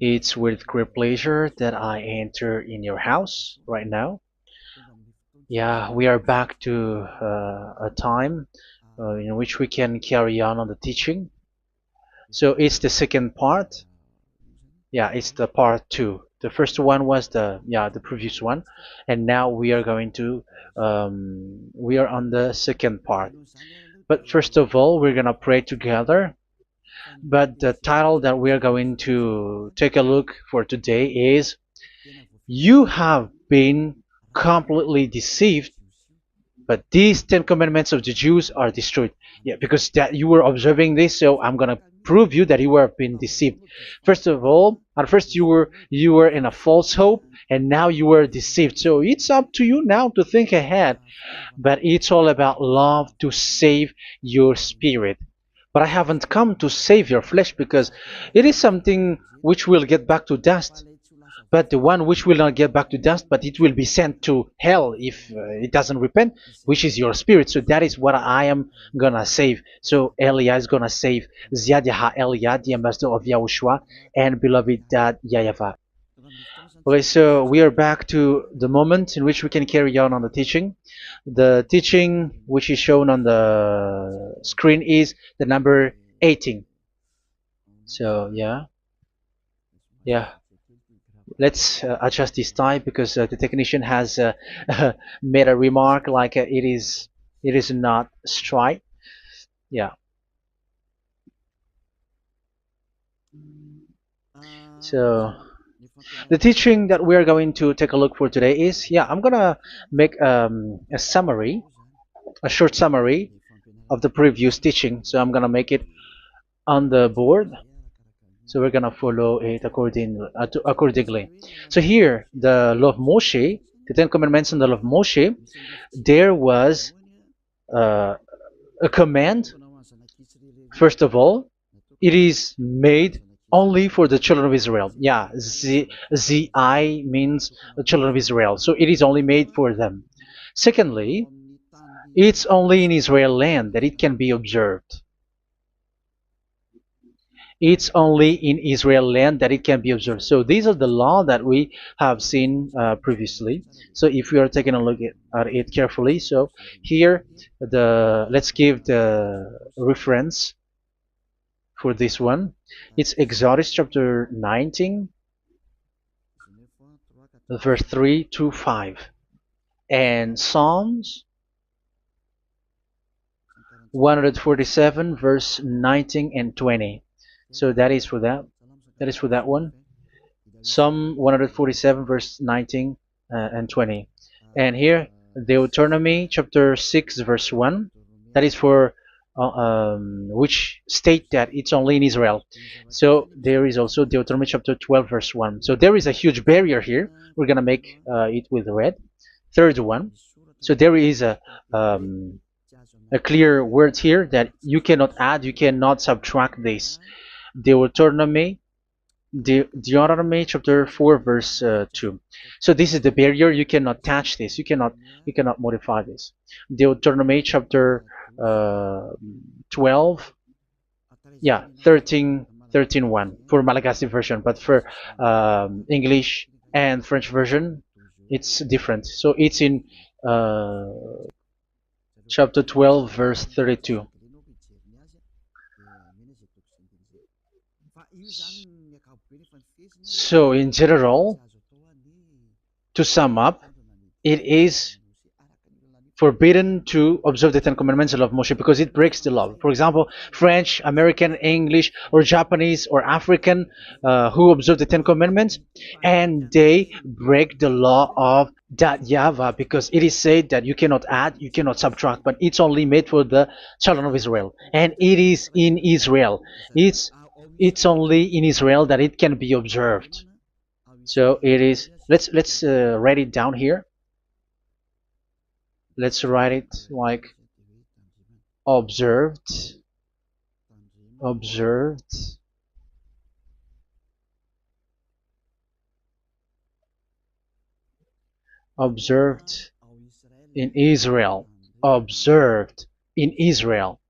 It's with great pleasure that I enter in your house right now. Yeah, we are back to a time in which we can carry on the teaching. So it's the second part. Yeah, it's the part two. The first one was the previous one, and now we are going to we are on the second part. But first of all, we're gonna pray together. But the title that we are going to take a look for today is "You have been completely deceived, but these Ten Commandments of the Jews are destroyed." Yeah, because that you were observing this, so I'm gonna prove you that you were been deceived. First of all, at first you were in a false hope, and now you were deceived. So it's up to you now to think ahead. But it's all about love to save your spirit. But I haven't come to save your flesh because it is something which will get back to dust. But the one which will not get back to dust, but it will be sent to hell if it doesn't repent, which is your spirit. So that is what I am gonna save. So Elia is gonna save Ziadiha Elia, the ambassador of Yahushua, and beloved dad YAHVAH. Okay, so we are back to the moment in which we can carry on the teaching. The teaching which is shown on the screen is the number 18. So yeah, let's adjust this time because the technician has made a remark like it is not straight. Yeah. So the teaching that we are going to take a look for today is, I'm gonna make a summary, a short summary of the previous teaching. So I'm gonna make it on the board. So we're gonna follow it accordingly. So here, the law of Moshe, the Ten Commandments and the law of Moshe, there was uh, a command. First of all, it is made only for the children of Israel. Yeah, Z I means the children of Israel. So it is only made for them. Secondly, it's only in Israel land that it can be observed. It's only in Israel land that it can be observed. So these are the law that we have seen previously. So if we are taking a look at it carefully, so here let's give the reference for this one. It's Exodus chapter 19, verse 3 to 5, and Psalms 147, verse 19 and 20. So that is for that. That is for that one. Psalm 147, verse 19 and 20. And here, Deuteronomy chapter 6, verse 1. That is for which state that it's only in Israel. So there is also Deuteronomy chapter 12, verse 1. So there is a huge barrier here. We're going to make it with red. Third one. So there is a clear word here that you cannot add, you cannot subtract this. Deuteronomy Deuteronomy chapter 4 verse 2. So this is the barrier. You cannot touch this. You cannot modify this. Deuteronomy chapter 12, 13 1 for Malagasy version, but for English and French version, it's different. So it's in uh, chapter 12 verse 32. So in general, to sum up, it is forbidden to observe the Ten Commandments of Moshe because it breaks the law. For example, French, American, English, or Japanese or African who observe the Ten Commandments and they break the law of that YAHVAH because it is said that you cannot add, you cannot subtract, but it's only made for the children of Israel, and it is in Israel. It's only in Israel that it can be observed. So it is. Let's write it down here. Let's write it like observed, observed, observed in Israel, observed in Israel.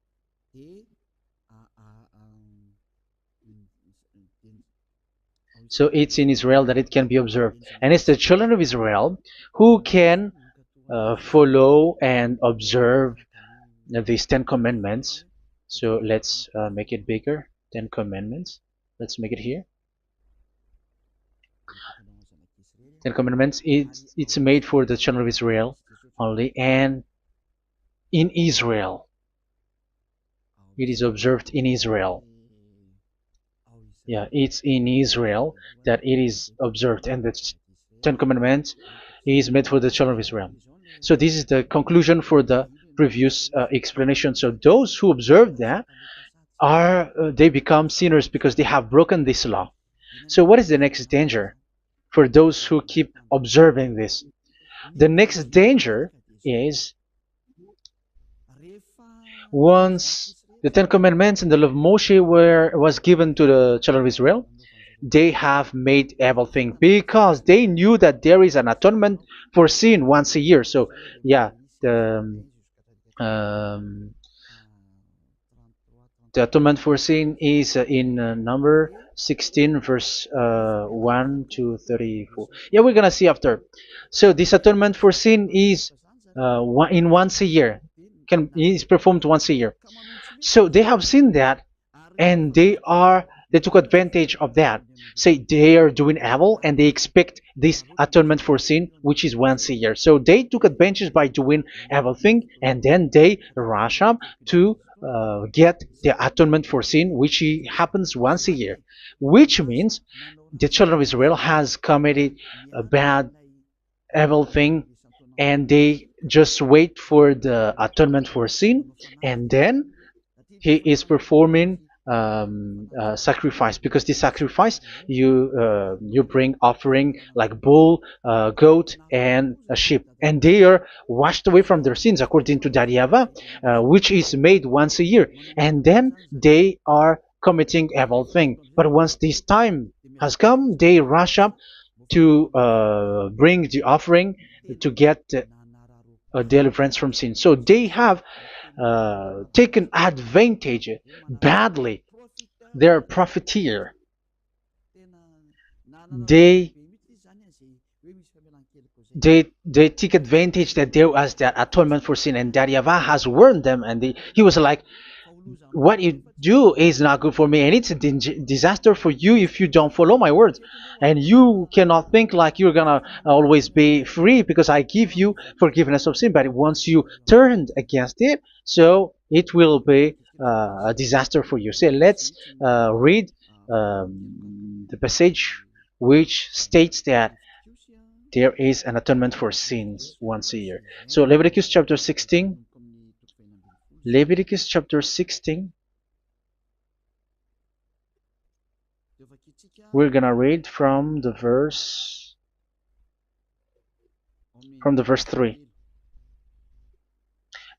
So it's in Israel that it can be observed. And it's the children of Israel who can follow and observe these 10 commandments. So let's make it bigger. 10 commandments. Let's make it here. 10 commandments. It's made for the children of Israel only, and in Israel. It is observed in Israel. Yeah, it's in Israel that it is observed, and the Ten Commandments is made for the children of Israel. So this is the conclusion for the previous explanation. So those who observe that are they become sinners because they have broken this law. So what is the next danger for those who keep observing this? The next danger is once the Ten Commandments and the law of Moshe was given to the children of Israel, they have made everything because they knew that there is an atonement for sin once a year. So yeah, um, the atonement for sin is in number 16 verse 1 to 34. Yeah, we're gonna see after. So this atonement for sin is in once a year, is performed once a year. So they have seen that, and they took advantage of that. Say they are doing evil and they expect this atonement for sin, which is once a year. So they took advantage by doing everything, and then they rush up to get the atonement for sin, which happens once a year, which means the children of Israel has committed a bad, evil thing, and they just wait for the atonement for sin, and then he is performing sacrifice, because this sacrifice you bring offering like bull, goat, and a sheep, and they are washed away from their sins according to that YAHVAH, which is made once a year, and then they are committing evil thing. But once this time has come, they rush up to bring the offering to get deliverance from sin. So they have taken advantage badly. They're a profiteer. They they take advantage that there was that atonement for sin, and that YAHVAH has warned them, and he was like, what you do is not good for me, and it's a disaster for you if you don't follow my words. And you cannot think like you're gonna always be free because I give you forgiveness of sin, but once you turned against it, so it will be a disaster for you. So let's read the passage which states that there is an atonement for sins once a year. So Leviticus chapter 16. Leviticus chapter 16. We're gonna read from the verse 3.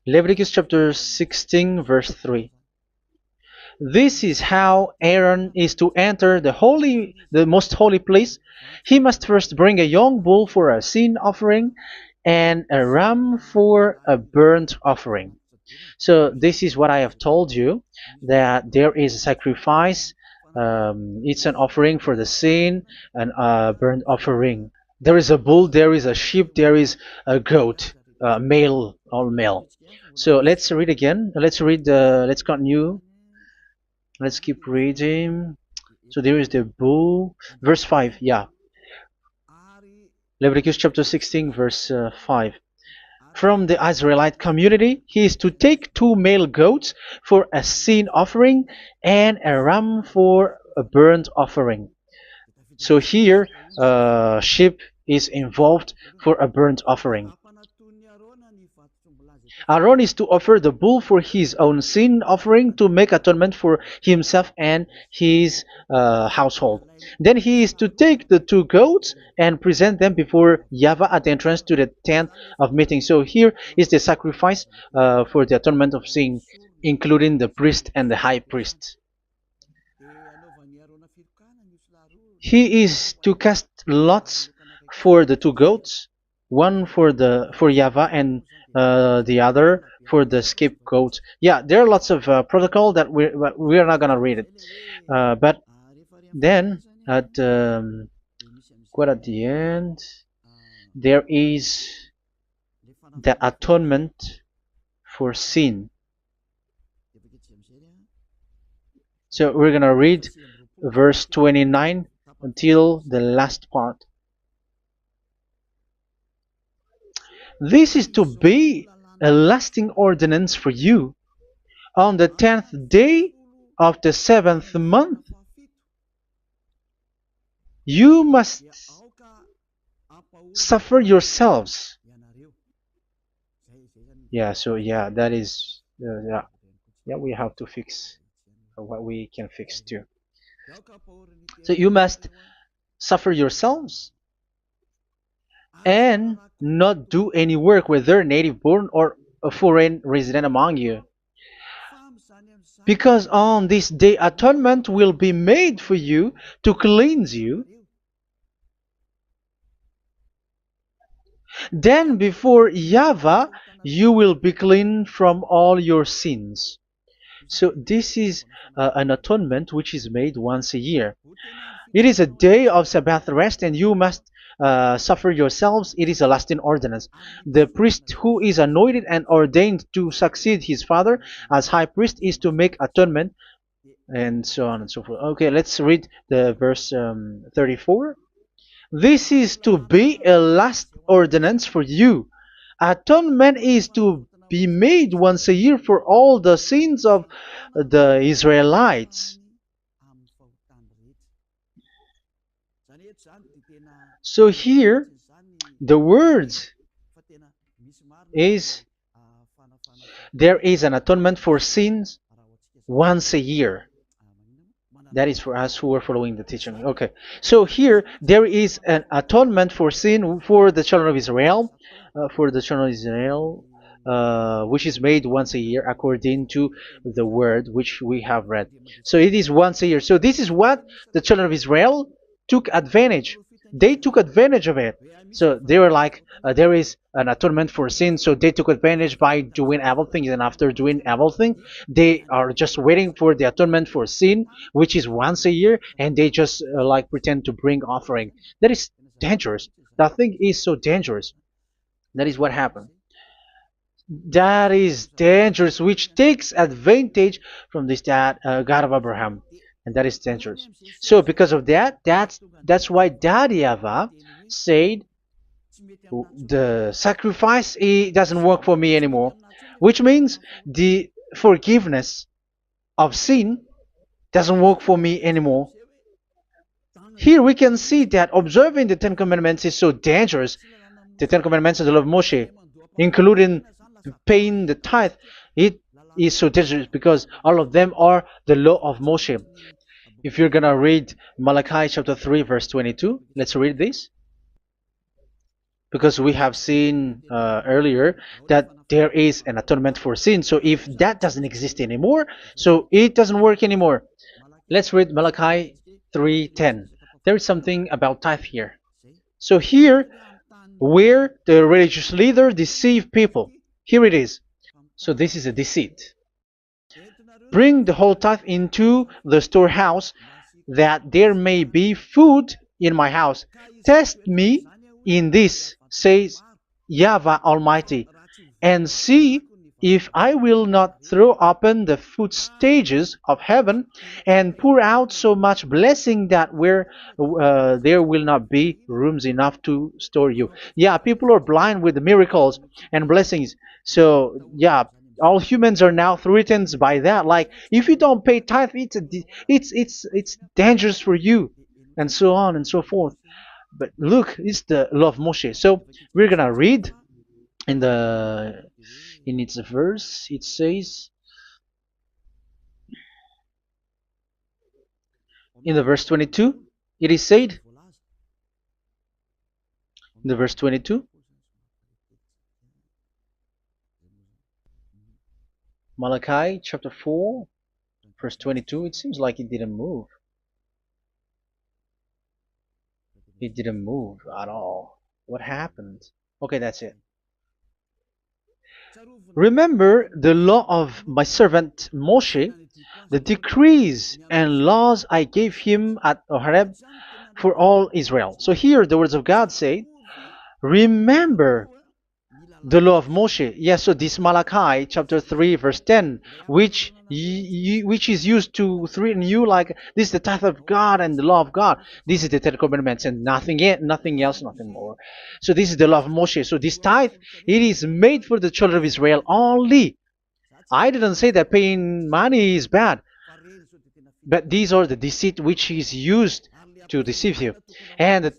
Leviticus chapter 16 verse 3. This is how Aaron is to enter the most holy place. He must first bring a young bull for a sin offering and a ram for a burnt offering. So this is what I have told you, that there is a sacrifice. It's an offering for the sin, and a burnt offering. There is a bull, there is a sheep, there is a goat, male, all male. So let's read again. Let's continue. Let's keep reading. So there is the bull, verse 5. Yeah, Leviticus chapter 16 verse 5. From the Israelite community, he is to take 2 male goats for a sin offering and a ram for a burnt offering. So here, sheep is involved for a burnt offering. Aaron is to offer the bull for his own sin offering to make atonement for himself and his household. Then he is to take the 2 goats and present them before YAHVAH at the entrance to the tent of meeting. So here is the sacrifice for the atonement of sin, including the priest and the high priest. He is to cast lots for the 2 goats, one for YAHVAH and the other for the scapegoat. Yeah, there are lots of protocol that we are not gonna read it, but then at quite at the end, there is the atonement for sin. So we're gonna read verse 29 until the last part. This is to be a lasting ordinance for you. On the 10th day of the 7th month, you must suffer yourselves. Yeah, so yeah, that is, yeah, we have to fix what we can fix too. So you must suffer yourselves and not do any work, whether native born or a foreign resident among you. Because on this day atonement will be made for you to cleanse you. Then before YAHVAH you will be clean from all your sins. So this is an atonement which is made once a year. It is a day of Sabbath rest, and you must suffer yourselves. It is a lasting ordinance. The priest who is anointed and ordained to succeed his father as high priest is to make atonement, and so on and so forth. Okay, let's read the verse 34. This is to be a last ordinance for you. Atonement is to be made once a year for all the sins of the Israelites. So here, the words is there is an atonement for sins once a year. That is for us who are following the teaching. Okay, so here there is an atonement for sin for the children of Israel, which is made once a year according to the word which we have read. So it is once a year. So this is what the children of Israel took advantage. They took advantage of it. So they were like, there is an atonement for sin, so they took advantage by doing evil things, and after doing evil things, they are just waiting for the atonement for sin, which is once a year, and they just like pretend to bring offering. That is dangerous. That thing is so dangerous. That is what happened. That is dangerous, which takes advantage from this God of Abraham, and that is dangerous. So because of that, that's why Daddy Ava said the sacrifice it doesn't work for me anymore, which means the forgiveness of sin doesn't work for me anymore. Here we can see that observing the Ten Commandments is so dangerous. The Ten Commandments of the law of Moshe, including paying the tithe, it is so dangerous because all of them are the law of Moshe. If you're gonna read Malachi chapter 3 verse 22, let's read this. Because we have seen earlier that there is an atonement for sin. So if that doesn't exist anymore, so it doesn't work anymore. Let's read Malachi 3:10. There is something about tithe here. So here, where the religious leader deceive people, here it is. So this is a deceit. Bring the whole tithe into the storehouse, that there may be food in my house. Test me in this, says YAHVAH Almighty, and see if I will not throw open the food stages of heaven and pour out so much blessing that where there will not be rooms enough to store you. Yeah, people are blind with the miracles and blessings. So yeah, all humans are now threatened by that. Like if you don't pay tithe, it's dangerous for you, and so on and so forth. But look, it's the law of Moshe. So we're gonna read in its verse. It says in the verse 22. It is said in the verse 22. Malachi chapter 4 verse 22. It seems like it didn't move. It didn't move at all. What happened? Okay, that's it. Remember the law of my servant Moshe, the decrees and laws I gave him at Horeb for all Israel. So here the words of God say, remember the law of Moshe. Yes, so this Malachi chapter 3 verse 10, which is used to threaten you like this is the tithe of God and the law of God. This is the Ten Commandments and nothing yet, nothing else, nothing more. So this is the law of Moshe. So this tithe, it is made for the children of Israel only. I didn't say that paying money is bad, but these are the deceit which is used to deceive you. And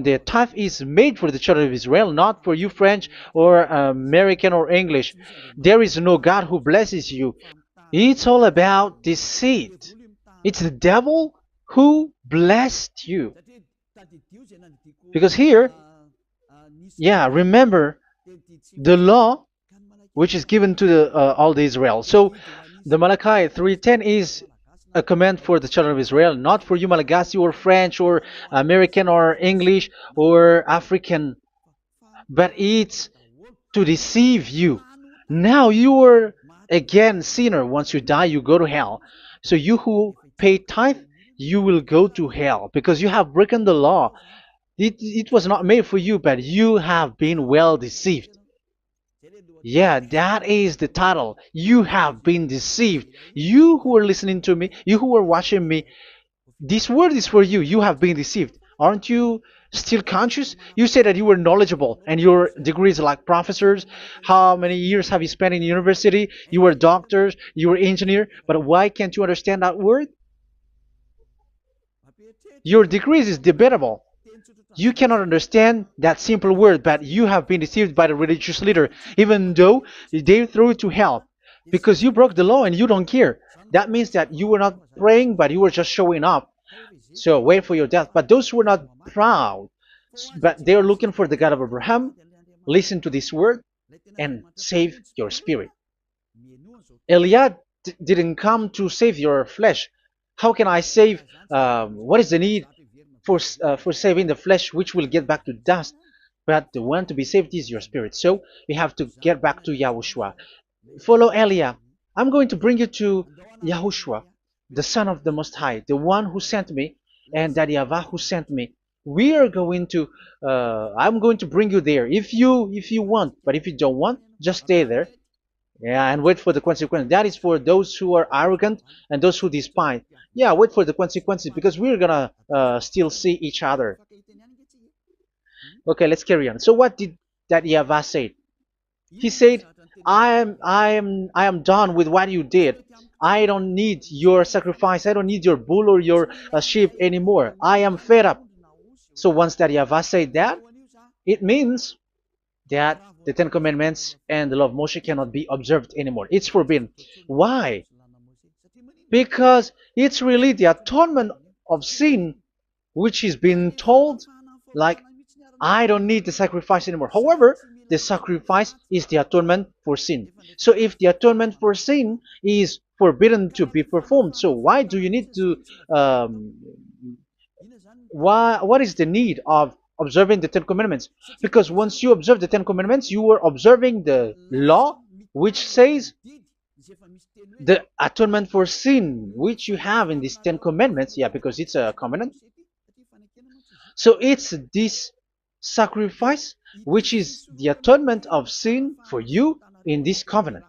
the tithe is made for the children of Israel, not for you French or American or English. There is no God who blesses you. It's all about deceit. It's the devil who blessed you. Because here, yeah, remember the law which is given to all the Israel. So the Malachi 3:10 is a command for the children of Israel, not for you Malagasy or French or American or English or African, but it's to deceive you. Now you are again sinner. Once you die, you go to hell. So you who pay tithe, you will go to hell because you have broken the law. It was not made for you, but you have been well deceived. Yeah, that is the title. You have been deceived. You who are listening to me, you who are watching me, this word is for you. You have been deceived. Aren't you still conscious? You said that you were knowledgeable and your degrees are like professors. How many years have you spent in university? You were doctors, you were engineer, but why can't you understand that word? Your degrees is debatable. You cannot understand that simple word, but you have been deceived by the religious leader, even though they threw you to hell because you broke the law and you don't care. That means that you were not praying, but you were just showing up. So wait for your death. But those who are not proud, but they are looking for the God of Abraham, listen to this word and save your spirit. Eliad didn't come to save your flesh. How can I save? What is the need for saving the flesh, which will get back to dust? But the one to be saved is your spirit. So we have to get back to Yahushua. Follow Eliah. I'm going to bring you to Yahushua, the Son of the Most High, the one who sent me, and that YAHVAH who sent me. We are going to. I'm going to bring you there if you want, but if you don't want, just stay there. Yeah, and wait for the consequence. That is for those who are arrogant and those who despise. Yeah, wait for the consequences because we're gonna still see each other. Okay, let's carry on. So what did that YAHVAH say? He said, I am done with what you did. I don't need your sacrifice. I don't need your bull or your sheep anymore. I am fed up. So once that YAHVAH said that, it means that the Ten Commandments and the law of Moshe cannot be observed anymore. It's forbidden. Why? Because it's really the atonement of sin which is being told, like, I don't need the sacrifice anymore. However, the sacrifice is the atonement for sin. So if the atonement for sin is forbidden to be performed, so why do you need to what is the need of observing the Ten Commandments? Because once you observe the Ten Commandments, you are observing the law which says the atonement for sin which you have in these Ten Commandments. Yeah, because it's a covenant. So it's this sacrifice which is the atonement of sin for you in this covenant.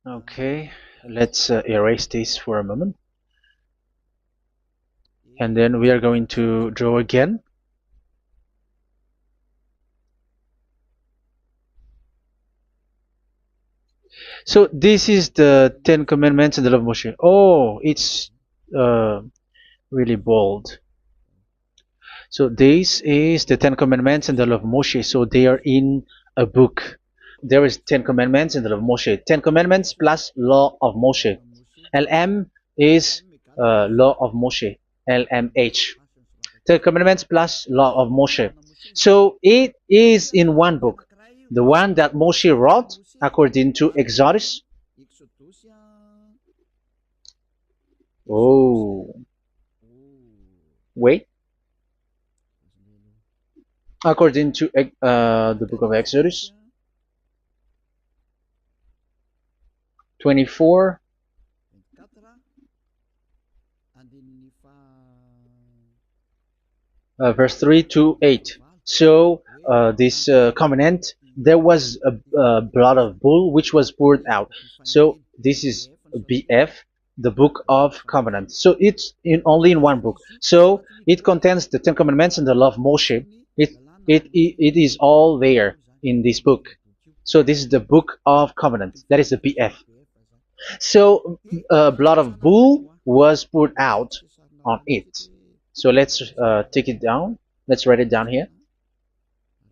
Okay, let's erase this for a moment. And then we are going to draw again. So this is the Ten Commandments and the law of Moshe. Oh, it's really bold. So this is the Ten Commandments and the law of Moshe. So they are in a book. There is Ten Commandments and the law of Moshe. Ten Commandments plus law of Moshe. LM is law of Moshe. LMH. Ten Commandments plus law of Moshe. So it is in one book. The one that Moshe wrote according to Exodus. Oh. Wait. According to the book of Exodus 24, verse 3 to 8. So this covenant, there was a blood of bull which was poured out. So this is BF, the book of covenant. So it's only in one book. So it contains the Ten Commandments and the law of Moshe. It is all there in this book. So this is the book of covenant. That is the BF. So blood of bull was poured out on it. So let's take it down. Let's write it down here.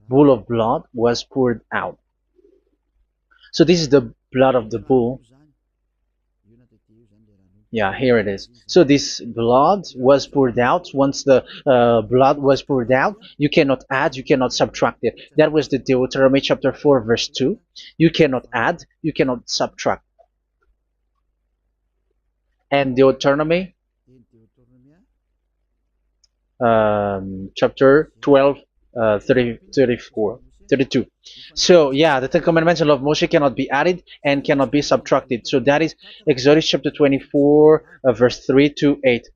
Bull of blood was poured out. So this is the blood of the bull. Yeah, here it is. So this blood was poured out. Once the blood was poured out, you cannot add, you cannot subtract it. That was the Deuteronomy chapter 4, verse 2. You cannot add, you cannot subtract. And Deuteronomy chapter 12, 32. So yeah, the Ten Commandments and law of Moshe cannot be added and cannot be subtracted. So that is Exodus chapter 24, verse 3 to 8.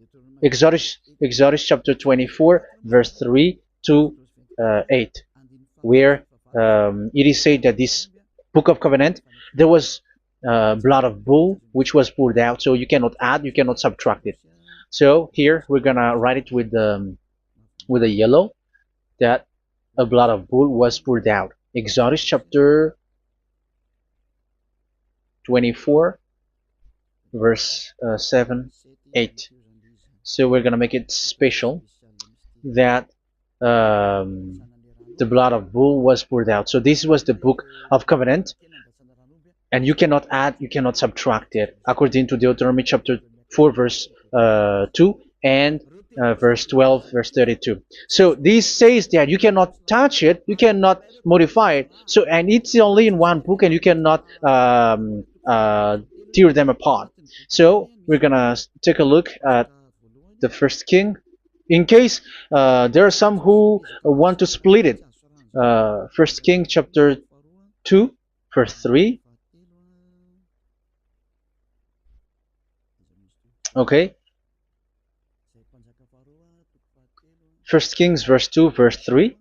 Exodus chapter 24, verse 3 to 8, where it is said that this book of covenant, there was blood of bull which was poured out. So you cannot add, you cannot subtract it. So here we're gonna write it with a yellow, that a blood of bull was poured out. Exodus chapter 24, verse 7, 8. So we're gonna make it special that the blood of bull was poured out. So this was the book of covenant, and you cannot add, you cannot subtract it, according to Deuteronomy chapter 4, verse 2 and verse 12, verse 32. So this says that you cannot touch it, you cannot modify it. So, and it's only in one book, and you cannot tear them apart. So we're gonna take a look at the first king, in case there are some who want to split it. First King chapter 2, verse 3. Okay. First Kings verse 2, verse 3.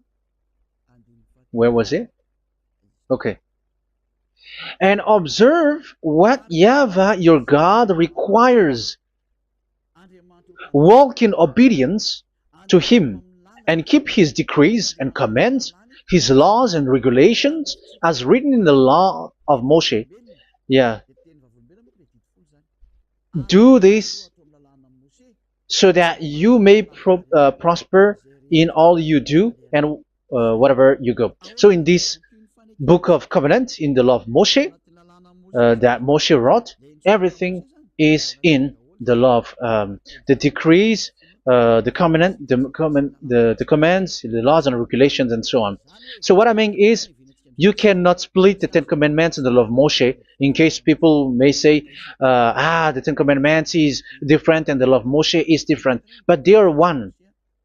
Where was it? Okay. And observe what YAHVAH your God requires. Walk in obedience to him, and keep his decrees and commands, his laws and regulations, as written in the law of Moshe. Yeah. Do this so that you may prosper in all you do and whatever you go. So in this book of covenant, in the law of Moshe, that Moshe wrote, everything is in the law of the decrees, the covenant, the commands, the laws and regulations, and so on. So what I mean is, you cannot split the Ten Commandments and the law of Moshe. In case people may say, the Ten Commandments is different and the law of Moshe is different, but they are one.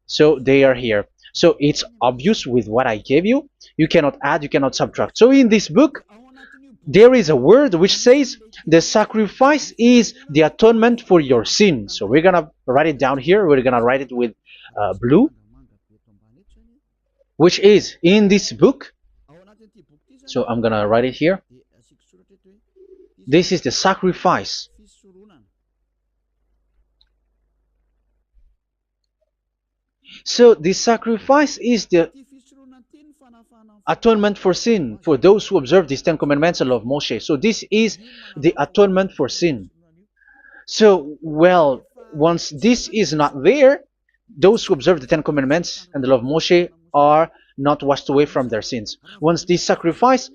So they are here. So it's obvious with what I gave you. You cannot add, you cannot subtract. So in this book, there is a word which says the sacrifice is the atonement for your sin. So we're gonna write it down here. We're gonna write it with blue, which is in this book. So I'm gonna write it here. This is the sacrifice. So the sacrifice is the atonement for sin for those who observe these Ten Commandments and law of Moshe. So this is the atonement for sin. So, well, once this is not there, those who observe the Ten Commandments and the law of Moshe are not washed away from their sins. Once this sacrifice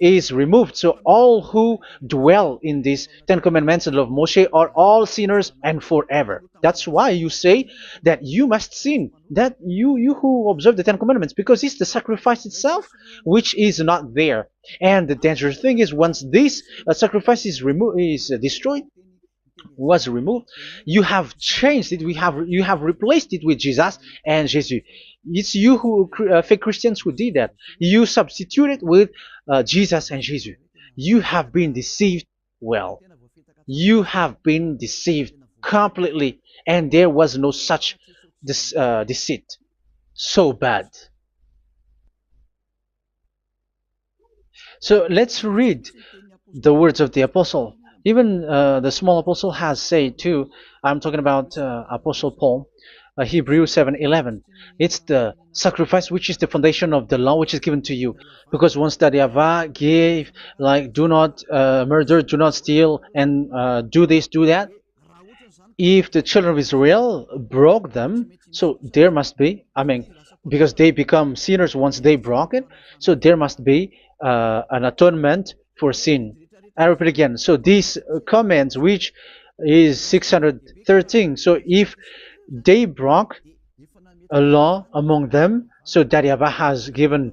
is removed, so all who dwell in these Ten Commandments and law of Moshe are all sinners and forever. That's why you say that you must sin, that you who observe the Ten Commandments, because it's the sacrifice itself which is not there. And the dangerous thing is, once this sacrifice is destroyed, was removed, you have changed it. You have replaced it with Jesus and Jesus. It's you who fake Christians who did that. You substitute it with Jesus and Jesus. You have been deceived Well, you have been deceived completely, and there was no such deceit. So bad. So let's read the words of the apostle. Even the small apostle has said too. I'm talking about Apostle Paul, Hebrews 7:11. It's the sacrifice which is the foundation of the law which is given to you. Because once that YAHVAH gave, like, do not murder, do not steal, and do this, do that, if the children of Israel broke them, so there must be, I mean, because they become sinners once they broke it, so there must be an atonement for sin. I repeat again. So these comments, which is 613, so if they broke a law among them, so that YAHVAH has given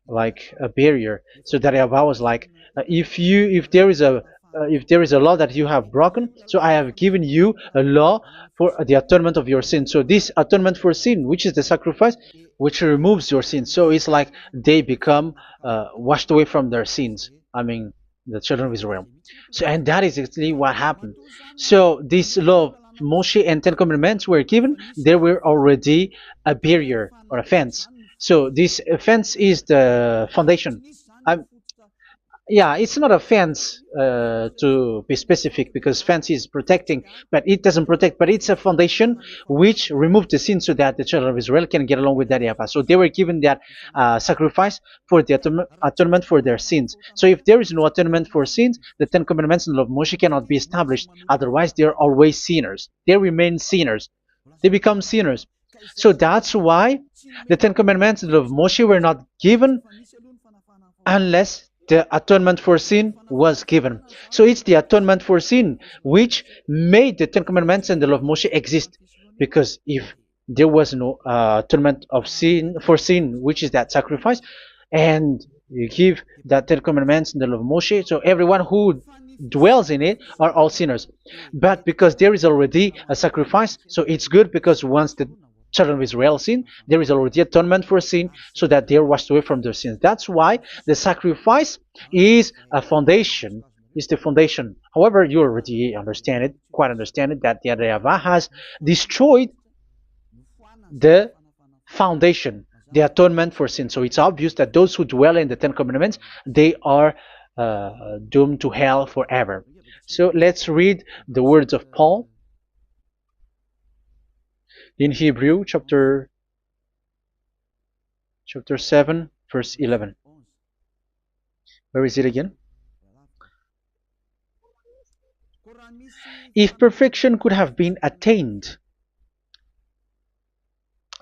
like a barrier. So that YAHVAH was like, if there is a law that you have broken, so I have given you a law for the atonement of your sin. So this atonement for sin, which is the sacrifice, which removes your sin. So it's like they become washed away from their sins. I mean, the children of Israel. So, and that is actually what happened. So this law of Moshe and Ten Commandments were given. There were already a barrier or a fence. So this fence is the foundation. I'm, yeah, it's not a fence to be specific, because fence is protecting, but it doesn't protect. But it's a foundation which removed the sin so that the children of Israel can get along with that YAHVAH. So they were given that sacrifice for the atonement for their sins. So if there is no atonement for sins, the Ten Commandments and the law of Moshe cannot be established. Otherwise, they are always sinners. They remain sinners. They become sinners. So that's why the Ten Commandments and the law of Moshe were not given unless the atonement for sin was given. So it's the atonement for sin which made the Ten Commandments and the law of Moshe exist. Because if there was no atonement of sin for sin, which is that sacrifice, and you give that Ten Commandments and the law of Moshe, so everyone who dwells in it are all sinners. But because there is already a sacrifice, so it's good, because once the children of Israel sin, there is already atonement for sin, so that they are washed away from their sins. That's why the sacrifice is a foundation, is the foundation. However, you already understand it, quite understand it, that the YAHVAH has destroyed the foundation, the atonement for sin. So it's obvious that those who dwell in the Ten Commandments, they are doomed to hell forever. So let's read the words of Paul in Hebrew chapter 7 verse 11. Where is it again? If perfection could have been attained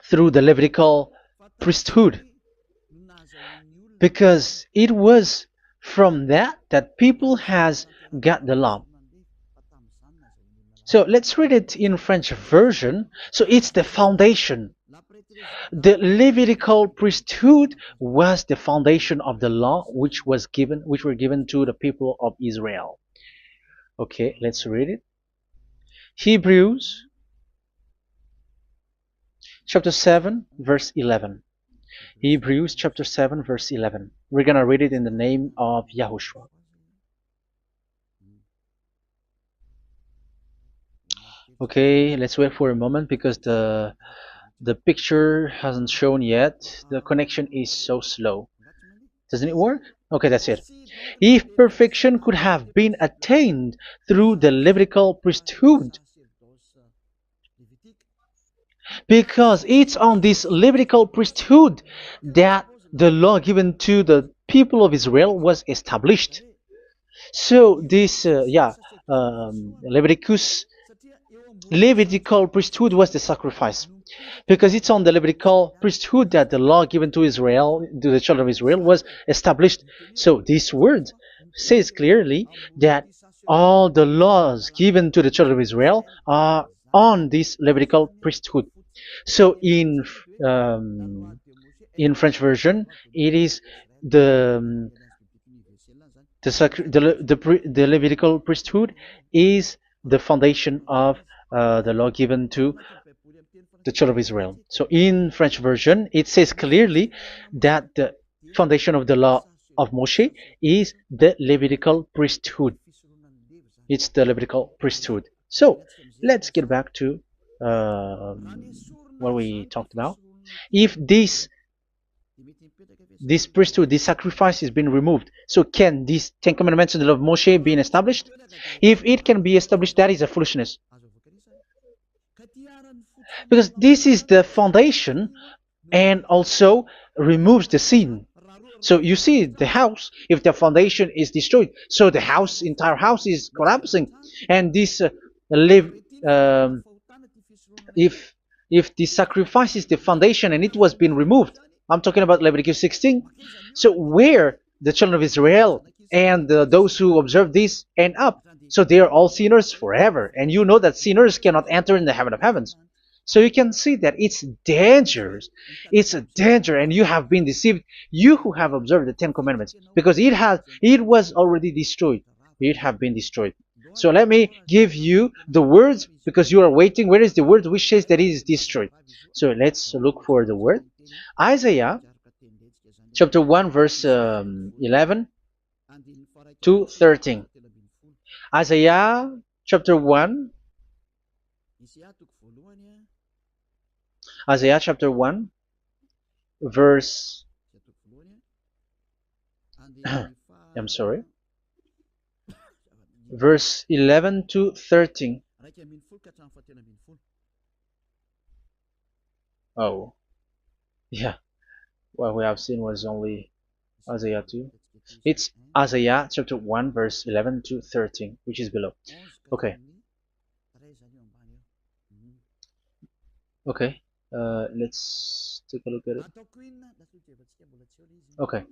through the Levitical priesthood, because it was from that people has got the law. So let's read it in French version. So it's the foundation. The Levitical priesthood was the foundation of the law which were given to the people of Israel. Okay, let's read it. Hebrews chapter 7 verse 11. Hebrews chapter 7 verse 11. We're gonna read it in the name of YAHOSHUAH. Okay, let's wait for a moment, because the picture hasn't shown yet. The connection is so slow. Doesn't it work? Okay, that's it. If perfection could have been attained through the Levitical priesthood, because it's on this Levitical priesthood that the law given to the people of Israel was established. So this, Levitical priesthood was the sacrifice, because it's on the Levitical priesthood that the law given to Israel, to the children of Israel, was established. So this word says clearly that all the laws given to the children of Israel are on this Levitical priesthood. So in French version, it is the Levitical priesthood is the foundation of the law given to the children of Israel. So in French version, it says clearly that the foundation of the law of Moshe is the Levitical priesthood. It's the Levitical priesthood. So let's get back to what we talked about. If this priesthood, this sacrifice is being removed, so can these Ten Commandments and the law of Moshe be established? If it can be established, that is a foolishness. Because this is the foundation and also removes the sin. So you see the house, if the foundation is destroyed, so the house, entire house is collapsing. And this live, um, if the sacrifice is the foundation and it was being removed, I'm talking about Leviticus 16. So where the children of Israel and those who observe this end up, so they are all sinners forever. And you know that sinners cannot enter in the heaven of heavens. So you can see that it's dangerous. It's a danger, and you have been deceived. You who have observed the Ten Commandments, because it was already destroyed. It have been destroyed. So let me give you the words, because you are waiting. Where is the word which says that it is destroyed? So let's look for the word. Isaiah chapter 1 verse 11 to 13. Isaiah chapter 1. Isaiah chapter 1 verse I'm sorry, verse 11 to 13. Oh, yeah, what we have seen was only Isaiah 2. It's Isaiah chapter 1 verse 11 to 13, which is below. Okay. Okay. Let's take a look at it. Okay,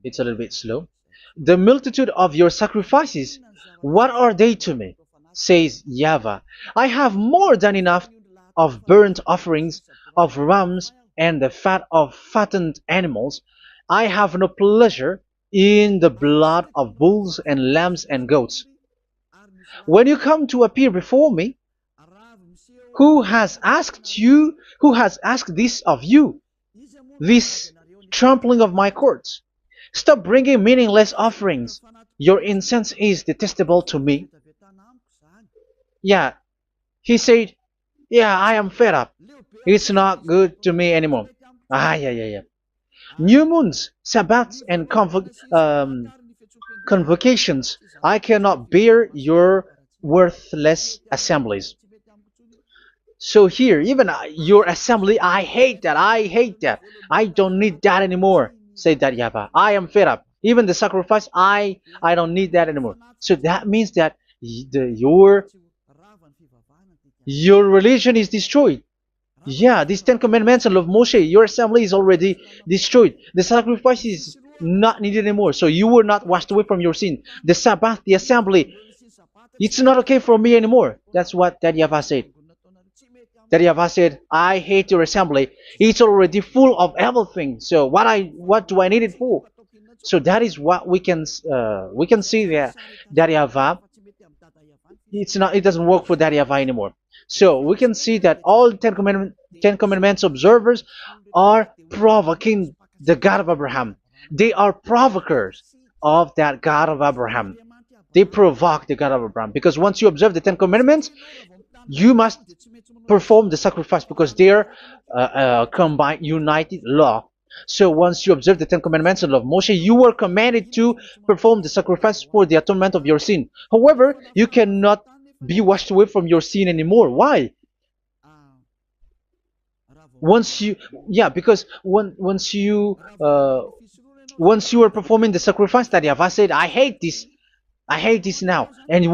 it's a little bit slow. The multitude of your sacrifices, what are they to me? Says YAHVAH. I have more than enough of burnt offerings, of rams, and the fat of fattened animals. I have no pleasure in the blood of bulls and lambs and goats. When you come to appear before me, who has asked this of you, this trampling of my courts? Stop bringing meaningless offerings. Your incense is detestable to me. Yeah, he said, yeah, I am fed up. It's not good to me anymore. Yeah. New moons, Sabbaths, and convocations. I cannot bear your worthless assemblies. So here, even your assembly, I hate that. I hate that. I don't need that anymore. Say that, YAHVAH. I am fed up. Even the sacrifice, I don't need that anymore. So that means that your religion is destroyed. Yeah, these Ten Commandments and love Moshe, your assembly is already destroyed. The sacrifice is not needed anymore. So you were not washed away from your sin. The Sabbath, the assembly, it's not okay for me anymore. That's what that YAHVAH said. That YAHVAH said, I hate your assembly. It's already full of everything. So what do I need it for? So that is what we can see there. That YAHVAH, it doesn't work for that YAHVAH anymore. So we can see that all Ten Commandments observers are provoking the God of Abraham. They are provokers of that God of Abraham. They provoke the God of Abraham, because once you observe the Ten Commandments, you must perform the sacrifice, because they are combined, united law. So once you observe the Ten Commandments and love Moshe, you were commanded to perform the sacrifice for the atonement of your sin. However, you cannot be washed away from your sin anymore. Why? Because once you are performing the sacrifice that YAHVAH said, I hate this now. And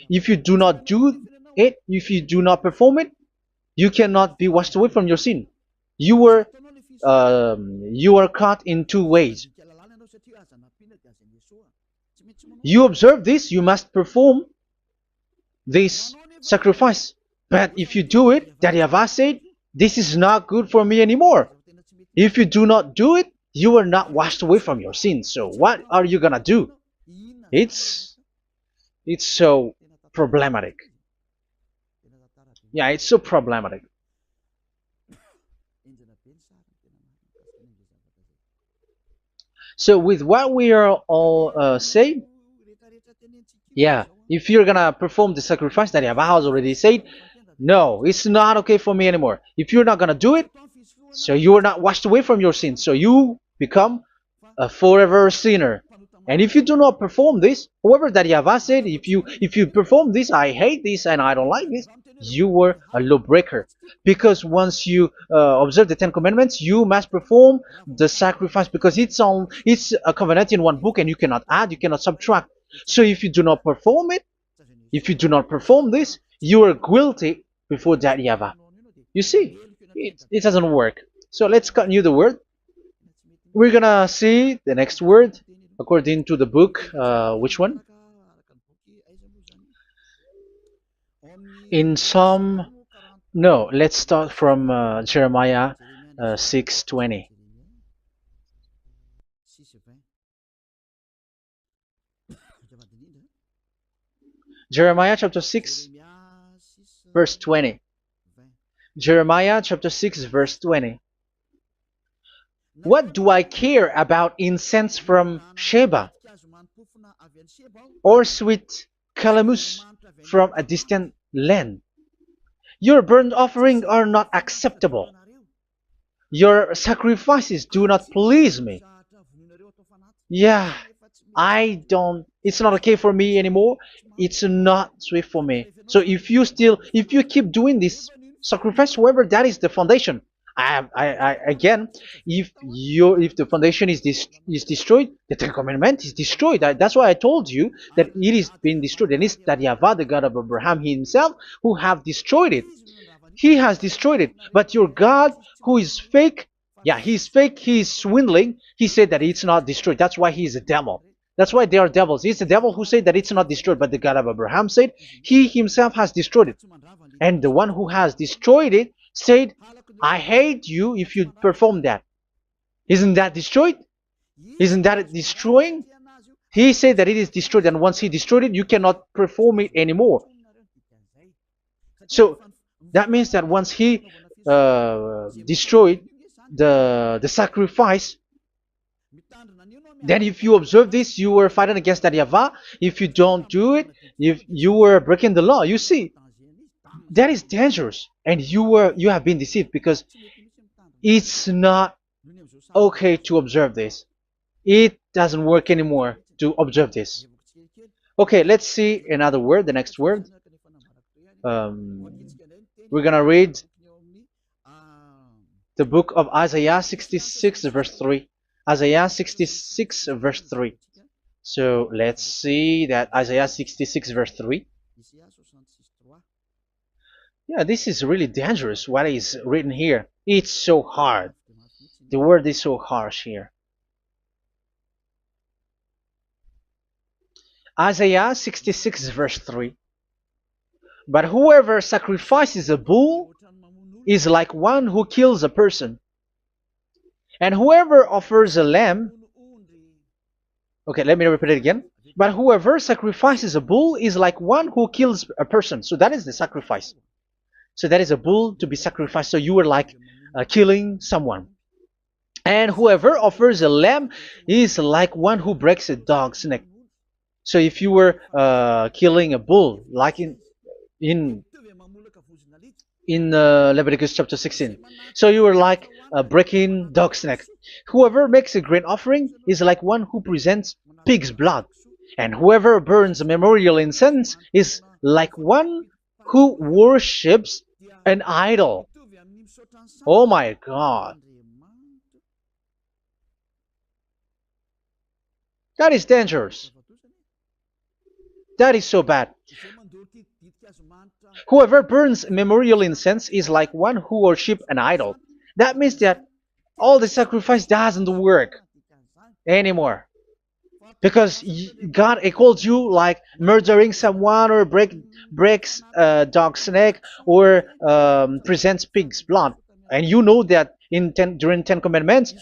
if you do not do it, if you do not perform it, you cannot be washed away from your sin. You are caught in two ways. You observe this, you must perform this sacrifice. But if you do it, that YAHVAH said, this is not good for me anymore. If you do not do it, you are not washed away from your sins. So what are you gonna do? It's so problematic. Yeah, it's so problematic. So with what we are all saying, yeah, if you're gonna perform the sacrifice that Yahweh has already said, no, it's not okay for me anymore. If you're not gonna do it, so you are not washed away from your sins, so you become a forever sinner. And if you do not perform this, whoever that Yahweh said, if you perform this, I hate this and I don't like this, you were a lawbreaker. Because once you observe the Ten Commandments, you must perform the sacrifice because it's a covenant in one book and you cannot add, you cannot subtract. So if you do not perform it, if you do not perform this, you are guilty before that Yahweh. You see, it doesn't work. So let's continue the word. We're gonna see the next word according to the book. Which one? In Psalm. No, let's start from Jeremiah 6:20. Jeremiah chapter 6, verse 20. Jeremiah chapter 6, verse 20. What do I care about incense from Sheba or sweet calamus from a distant land? Your burnt offerings are not acceptable. Your sacrifices do not please me. Yeah, it's not okay for me anymore. It's not sweet for me. So if you keep doing this sacrifice, however, that is the foundation. Again, if the foundation is destroyed, the Ten Commandment is destroyed. That's why I told you that it is being destroyed, and it's that Yahweh, the God of Abraham himself, who have destroyed it. He has destroyed it. But your God, who is fake, yeah, he's fake, he's swindling. He said that it's not destroyed. That's why he is a devil. That's why they are devils. It's the devil who said that it's not destroyed, but the God of Abraham said he himself has destroyed it. And the one who has destroyed it said, I hate you if you perform that. Isn't that destroyed? Isn't that destroying? He said that it is destroyed, and once he destroyed it, you cannot perform it anymore. So that means that once he destroyed the sacrifice, then if you observe this, you were fighting against that Yahweh. If you don't do it, if you were breaking the law, you see, that is dangerous, and you have been deceived because it's not okay to observe this. It doesn't work anymore to observe this. Okay, let's see another word, the next word. We're gonna read the book of Isaiah 66 verse 3. Isaiah 66 verse 3. So let's see that Isaiah 66 verse 3. Yeah, this is really dangerous what is written here. It's so hard. The word is so harsh here. Isaiah 66 verse 3. But whoever sacrifices a bull is like one who kills a person. And whoever offers a lamb... Okay, let me repeat it again. But whoever sacrifices a bull is like one who kills a person. So that is the sacrifice. So that is a bull to be sacrificed. So you were like killing someone. And whoever offers a lamb is like one who breaks a dog's neck. So if you were killing a bull, like in Leviticus chapter 16, so you were like breaking dog's neck. Whoever makes a grain offering is like one who presents pig's blood. And whoever burns a memorial incense is like one who worships an idol. Oh my God. That is dangerous. That is so bad. Whoever burns memorial incense is like one who worships an idol. That means that all the sacrifice doesn't work anymore. Because God calls you like murdering someone or breaks a dog's neck or presents pig's blood. And you know that during 10 Commandments,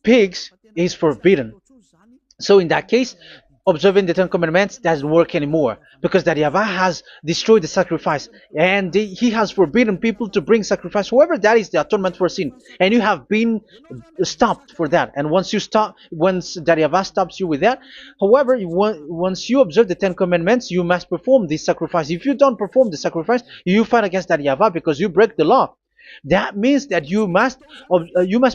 pigs is forbidden. So in that case, observing the Ten Commandments doesn't work anymore because that Yahweh has destroyed the sacrifice and he has forbidden people to bring sacrifice. However, that is the atonement for sin, and you have been stopped for that. And once that Yahweh stops you with that, however, once you observe the Ten Commandments, you must perform this sacrifice. If you don't perform the sacrifice, you fight against that Yahweh because you break the law. That means that you must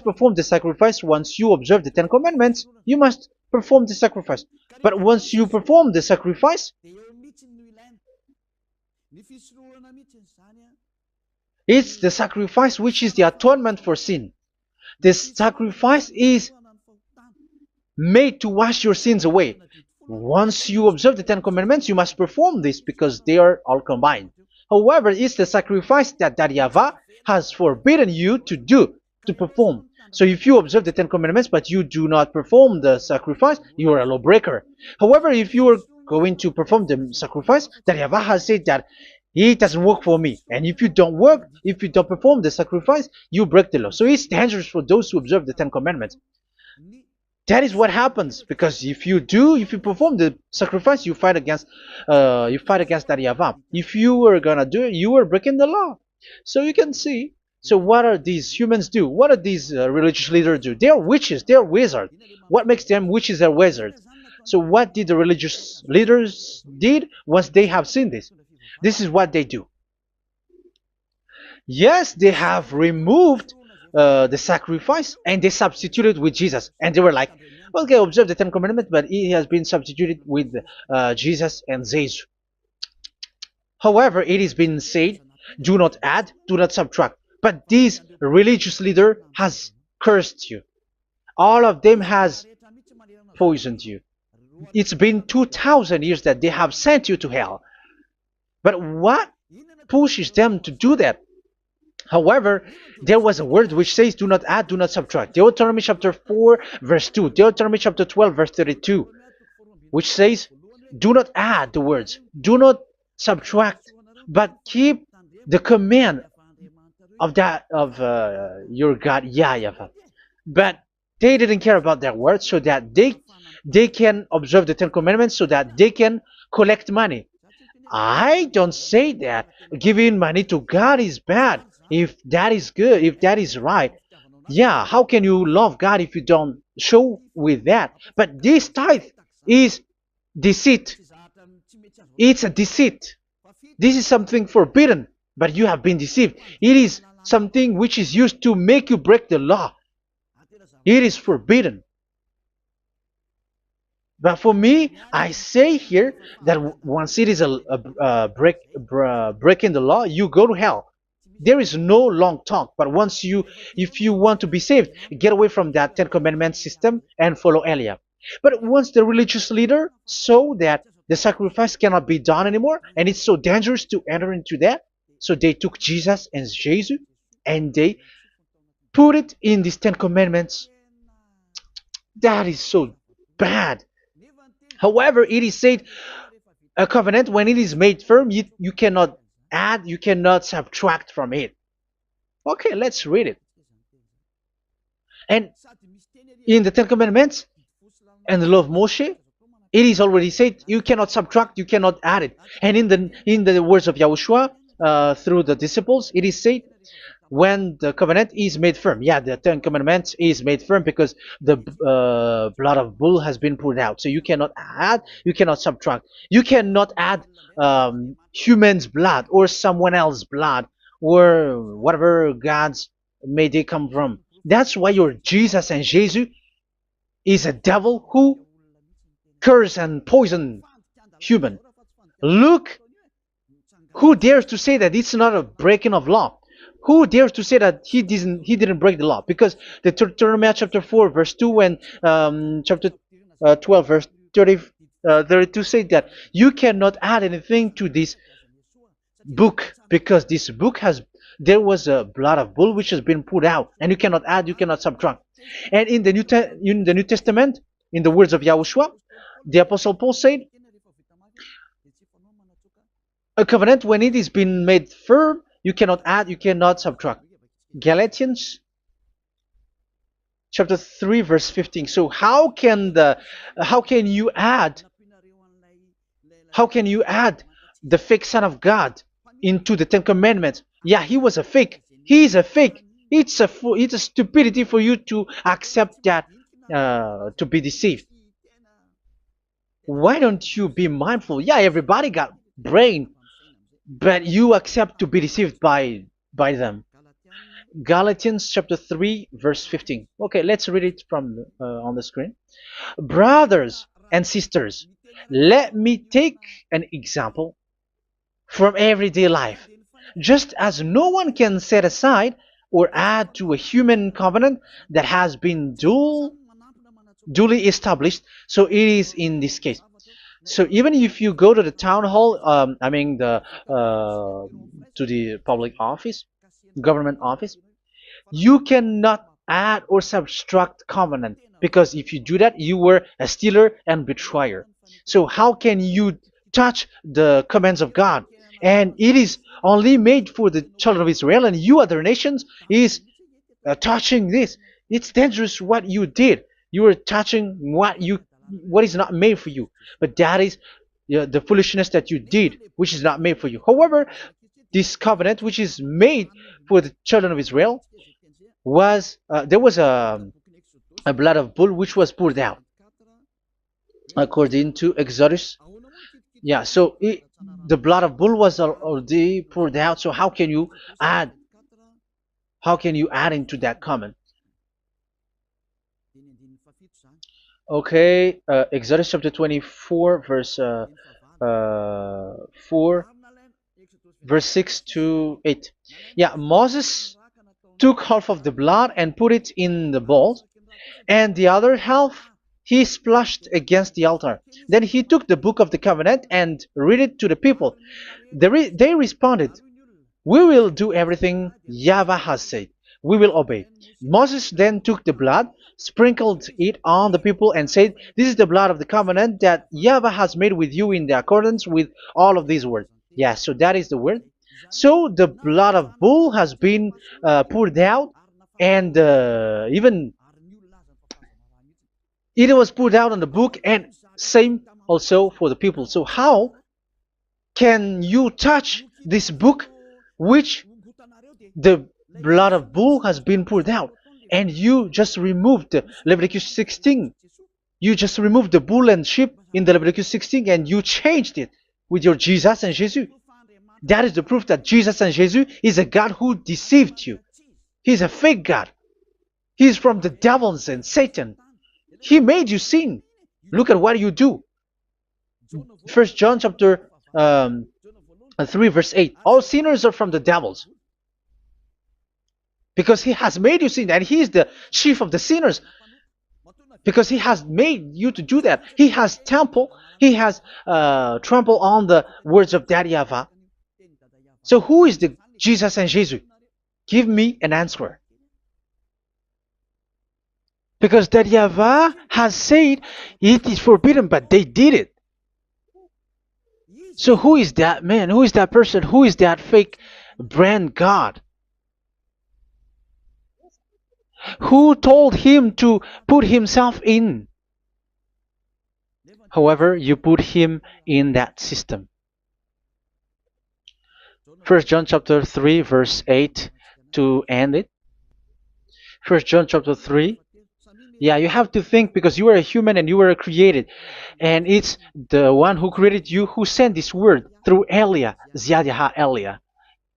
perform the sacrifice. Once you observe the Ten Commandments, you must perform the sacrifice. But once you perform the sacrifice, it's the sacrifice which is the atonement for sin. This sacrifice is made to wash your sins away. Once you observe the Ten Commandments, you must perform this because they are all combined. However, it's the sacrifice that Yahweh has forbidden you to do, to perform. So if you observe the Ten Commandments but you do not perform the sacrifice, you are a lawbreaker. However, if you are going to perform the sacrifice, that Yahweh has said that it doesn't work for me. And if you don't perform the sacrifice, you break the law. So it's dangerous for those who observe the Ten Commandments. That is what happens, because if you perform the sacrifice, you fight against that Yahweh. If you are gonna do it, you are breaking the law. So you can see. So what are these humans do? What are these religious leaders do? They are witches. They are wizards. What makes them witches or wizards? So what did the religious leaders did once they have seen this? This is what they do. Yes, they have removed the sacrifice and they substituted with Jesus, and they were like, okay, observe the Ten Commandments, but he has been substituted with Jesus and Jesus. However, it has been said, do not add, do not subtract. But this religious leader has cursed you. All of them has poisoned you. It's been 2,000 years that they have sent you to hell. But what pushes them to do that? However, there was a word which says, do not add, do not subtract. Deuteronomy chapter 4, verse 2. Deuteronomy chapter 12, verse 32. Which says, do not add the words. Do not subtract. But keep the command of your God, YAHVAH. But they didn't care about their words, so that they can observe the Ten Commandments, so that they can collect money. I don't say that giving money to God is bad. If that is good, if that is right, yeah, how can you love God if you don't show with that? But this tithe is deceit. It's a deceit. This is something forbidden, but you have been deceived. It is something which is used to make you break the law. It is forbidden. But for me, I say here that once it is breaking the law, you go to hell. There is no long talk. But if you want to be saved, get away from that Ten Commandments system and follow Eliab. But once the religious leader saw that the sacrifice cannot be done anymore, and it's so dangerous to enter into that, so they took Jesus and Jesus and they put it in these Ten Commandments. That is so bad. However, it is said, a covenant, when it is made firm, you cannot add, you cannot subtract from it. Okay, let's read it. And in the Ten Commandments and the law of Moshe, it is already said, you cannot subtract, you cannot add it. And in the words of YAHOSHUAH, through the disciples, it is said, when the covenant is made firm. Yeah, the Ten Commandments is made firm because the blood of bull has been poured out. So you cannot add, you cannot subtract. You cannot add human's blood or someone else's blood or whatever gods may they come from. That's why your Jesus and Jesus is a devil who curse and poison human. Look, who dares to say that it's not a breaking of law? Who dares to say that he didn't break the law? Because the Deuteronomy chapter 4 verse 2 and chapter 12 verse 32 say that you cannot add anything to this book, because this book there was a blood of bull which has been put out, and you cannot add, you cannot subtract. And in the New Testament, in the words of YAHOSHUAH, the Apostle Paul said, a covenant, when it is been made firm, you cannot add, you cannot subtract. Galatians chapter 3 verse 15. So how can you add How can you add the fake Son of God into the Ten Commandments? Yeah, he was a fake. He is a fake. It's a stupidity for you to accept that, to be deceived. Why don't you be mindful? Yeah, everybody got brain, but you accept to be deceived by them. Galatians chapter 3 verse 15. Okay, let's read it from on the screen. Brothers and sisters, let me take an example from everyday life. Just as no one can set aside or add to a human covenant that has been duly established, so it is in this case. So even if you go to the town hall, I mean to the public office, government office, you cannot add or subtract covenant, because if you do that, you were a stealer and betrayer. So how can you touch the commands of God? And it is only made for the children of Israel, and you other nations is touching this. It's dangerous what you did. You are touching what is not made for you. But that is the foolishness that you did, which is not made for you. However, this covenant, which is made for the children of Israel, was there was a blood of bull which was poured out according to Exodus. Yeah, so the blood of bull was already poured out. So add how can you add into that comment? Okay, Exodus chapter 24, verse 4, verse 6 to 8. Yeah, Moses took half of the blood and put it in the bowl, and the other half he splashed against the altar. Then he took the book of the covenant and read it to the people. They responded, "We will do everything YAHVAH has said. We will obey." Moses then took the blood, sprinkled it on the people, and said, "This is the blood of the covenant that YAHVAH has made with you in the accordance with all of these words." Yeah, so that is the word. So the blood of bull has been poured out, and even it was poured out on the book, and same also for the people. So how can you touch this book which the blood of bull has been poured out, and you just removed Leviticus 16? You just removed the bull and sheep in the Leviticus 16, and you changed it with your Jesus and Jesus. That is the proof that Jesus and Jesus is a God who deceived you. He's a fake God. He's from the devils and Satan. He made you sin. Look at what you do. First John chapter 3 verse 8. All sinners are from the devils, because he has made you sin, and he is the chief of the sinners, because he has made you to do that. He has trampled on the words of Daddy YAHVAH. So who is the Jesus and Jesus? Give me an answer. Because Daddy YAHVAH has said it is forbidden, but they did it. So who is that man? Who is that person? Who is that fake brand God? Who told him to put himself in? However, you put him in that system. First John chapter 3 verse 8 to end it. First John chapter 3. Yeah, you have to think, because you are a human and you were created. And it's the one who created you who sent this word through Elia, Ziadiha Elia.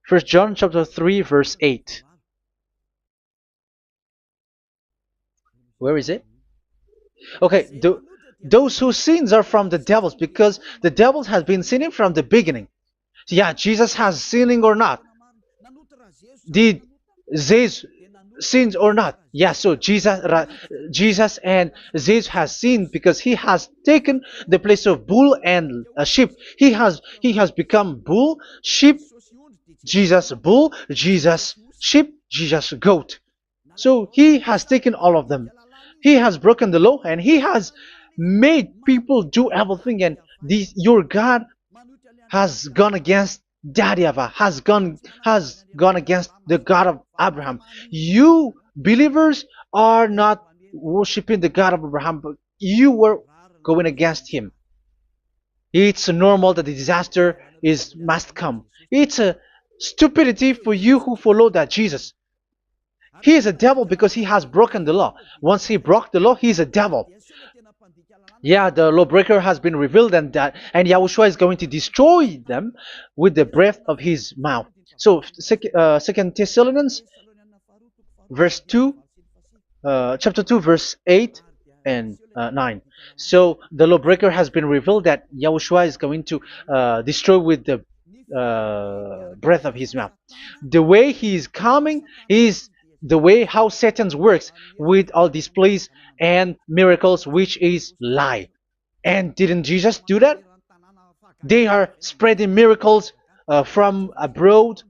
First John chapter 3 verse 8. Where is it? Okay, those whose sins are from the devils, because the devils has been sinning from the beginning. Yeah, Jesus has sinning or not? Did Jesus sins or not? Yeah, so Jesus and Jesus has sinned, because he has taken the place of bull and a sheep. He has become bull, sheep, Jesus bull, Jesus sheep, Jesus goat. So he has taken all of them. He has broken the law, and he has made people do everything. And your God has gone against Daddy YAHVAH, has gone against the God of Abraham. You believers are not worshiping the God of Abraham, but you were going against him. It's normal that the disaster is must come. It's a stupidity for you who follow that Jesus. He is a devil because he has broken the law. Once he broke the law, he is a devil. Yeah, the lawbreaker has been revealed, and Yahushua is going to destroy them with the breath of his mouth. So, Second Thessalonians, verse 2, chapter 2, verse 8 and 9. So the lawbreaker has been revealed that Yahushua is going to destroy with the breath of his mouth. The way he is coming is the way how Satan works with all displays and miracles, which is lie. And didn't Jesus do that? They are spreading miracles from abroad.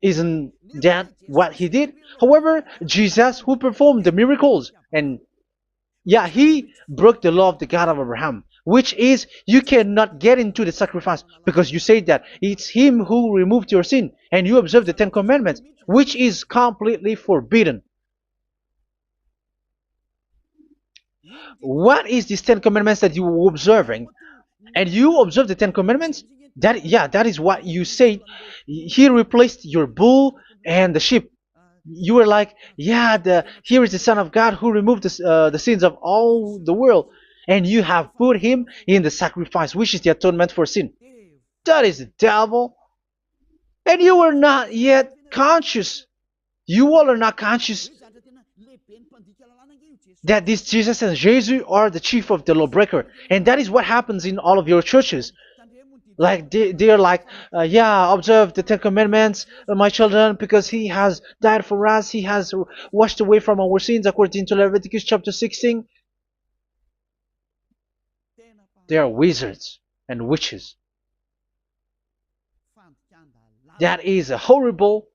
Isn't that what he did? However, Jesus, who performed the miracles, and yeah, he broke the law of the God of Abraham, which is you cannot get into the sacrifice because you say that it's him who removed your sin, and you observe the Ten Commandments, which is completely forbidden. What is these Ten Commandments that you were observing? And you observe the Ten Commandments? That is what you said. He replaced your bull and the sheep. You were like, yeah, here is the Son of God who removed the sins of all the world, and you have put him in the sacrifice, which is the atonement for sin. That is the devil. And you are not yet conscious. You all are not conscious that this Jesus and Jesus are the chief of the lawbreaker. And that is what happens in all of your churches. Like they are like, yeah, observe the Ten Commandments, my children, because he has died for us. He has washed away from our sins according to Leviticus chapter 16. They are wizards and witches. That is a horrible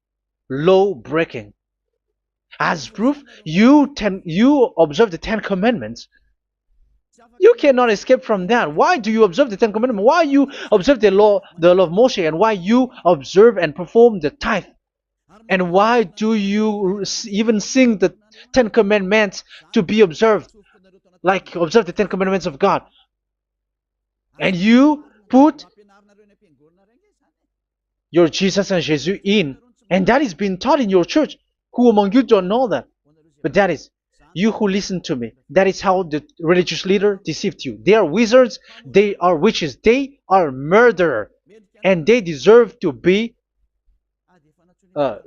law breaking. As proof, you observe the Ten Commandments. You cannot escape from that. Why do you observe the Ten Commandments? Why you observe the law of Moshe, and why you observe and perform the tithe? And why do you even sing the Ten Commandments to be observed? Like observe the Ten Commandments of God. And you put your Jesus and Jesus in. And that is being taught in your church. Who among you don't know that? But that is you who listen to me. That is how the religious leader deceived you. They are wizards. They are witches. They are murderers. And they deserve to be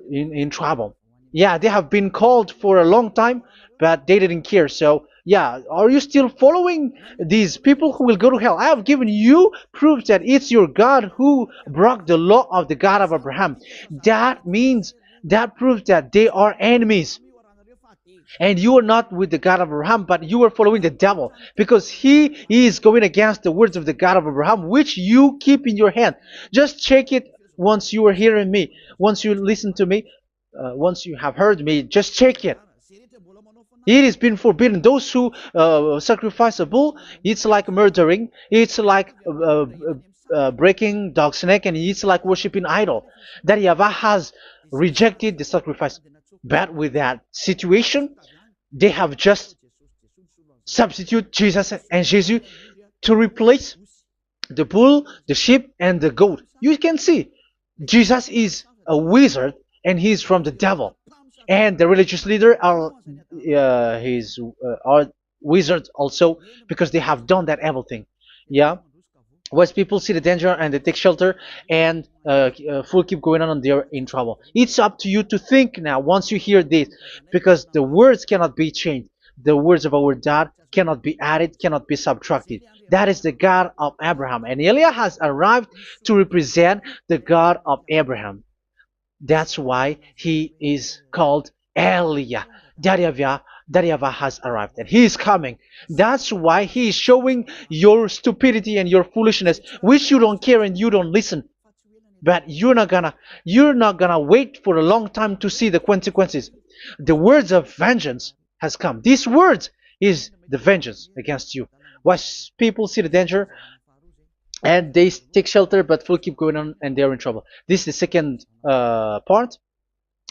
in trouble. Yeah, they have been called for a long time, but they didn't care. So, yeah, are you still following these people who will go to hell? I have given you proof that it's your God who broke the law of the God of Abraham. That means, that proves that they are enemies. And you are not with the God of Abraham, but you are following the devil, because he is going against the words of the God of Abraham, which you keep in your hand. Just check it once you are hearing me, once you listen to me, once you have heard me, just check it. It has been forbidden. Those who sacrifice a bull, it's like murdering, it's like breaking dog's neck, and it's like worshiping idol. That YAHVAH has rejected the sacrifice. But with that situation, they have just substitute Jesus and Jesus to replace the bull, the sheep, and the goat. You can see Jesus is a wizard, and he's from the devil. And the religious leader are are wizards also, because they have done that evil thing. Yeah. Once people see the danger and they take shelter, and full keep going on, and they're in trouble. It's up to you to think now once you hear this, because the words cannot be changed. The words of our God cannot be added, cannot be subtracted. That is the God of Abraham, and Eliah has arrived to represent the God of Abraham. That's why he is called Eliah. YAHVAH has arrived, and he is coming. That's why he is showing your stupidity and your foolishness, which you don't care and you don't listen. But you're not gonna wait for a long time to see the consequences. The words of vengeance has come. These words is the vengeance against you. Once people see the danger and they take shelter, but will keep going on, and they're in trouble. This is the second part.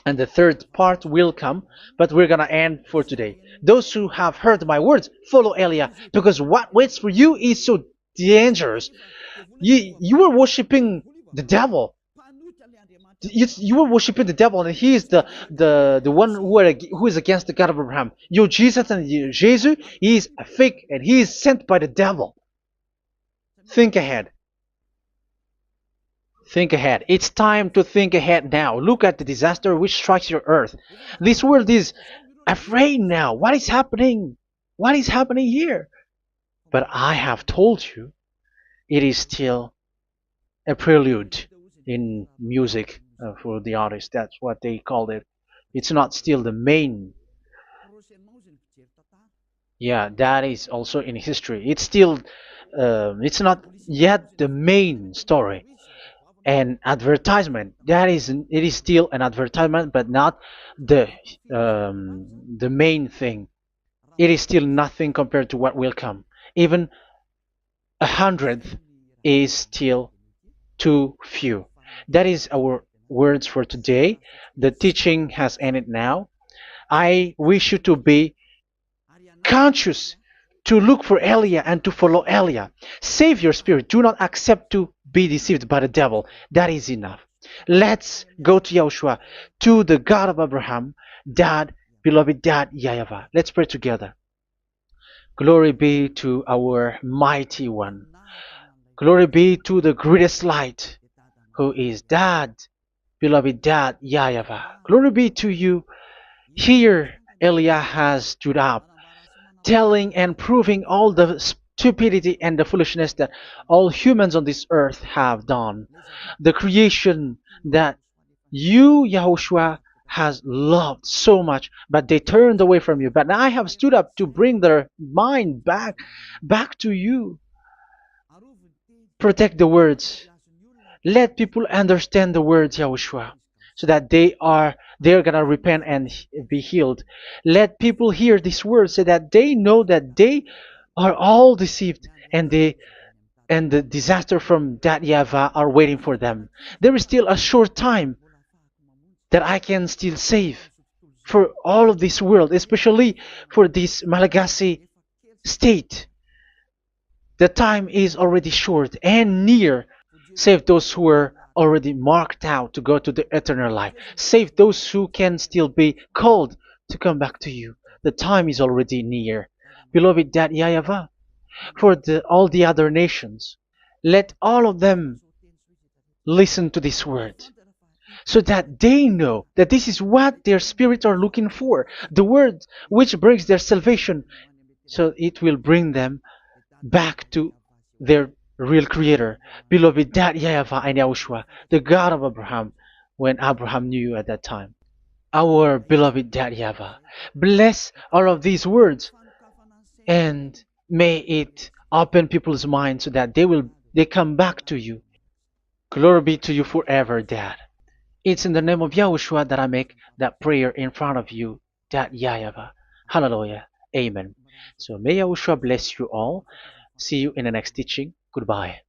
And the third part will come, but we're gonna end for today. Those who have heard my words, follow Eliah, because what waits for you is so dangerous. You were worshiping the devil. You were worshiping the devil, and he is the one who is against the God of Abraham. Your Jesus and your Jesus, he is a fake, and he is sent by the devil. Think ahead. Think ahead. It's time to think ahead now. Look at the disaster which strikes your earth. This world is afraid now. What is happening? What is happening here? But I have told you, it is still a prelude in music for the artist. That's what they called it. It's not still the main. Yeah, that is also in history. It's still, it's not yet the main story. And advertisement, that is, it is still an advertisement, but not the the main thing. It is still nothing compared to what will come. Even a hundredth is still too few. That is our words for today. The teaching has ended now. I wish you to be conscious, to look for Elia and to follow Elia. Save your spirit. Do not accept to be deceived by the devil. That is enough. Let's go to Yahushua, to the God of Abraham, Dad, beloved Dad, YAHVAH. Let's pray together. Glory be to our mighty one. Glory be to the greatest light, who is Dad, beloved Dad, YAHVAH. Glory be to you. Here, Elia has stood up, telling and proving all the stupidity and the foolishness that all humans on this earth have done. The creation that you, Yahushua, has loved so much, but they turned away from you. But now I have stood up to bring their mind back to you. Protect the words. Let people understand the words, Yahushua, so that they're gonna repent and be healed. Let people hear these words so that they know that they are all deceived, and the disaster from that YAHVAH are waiting for them. There is still a short time that I can still save for all of this world, especially for this Malagasy state. The time is already short and near. Save those who are already marked out to go to the eternal life. Save those who can still be called to come back to you. The time is already near. Beloved Dad YAHVAH, for all the other nations, let all of them listen to this word, so that they know that this is what their spirits are looking for, the word which brings their salvation, so it will bring them back to their real creator, beloved Dad YAHVAH and Yahushua, the God of Abraham, when Abraham knew you at that time. Our beloved Dad YAHVAH, bless all of these words, and may it open people's minds so that they come back to you. Glory be to you forever, Dad. It's in the name of Yahushua that I make that prayer in front of you, Dad YAHVAH. Hallelujah. Amen. So may Yahushua bless you all. See you in the next teaching. Goodbye.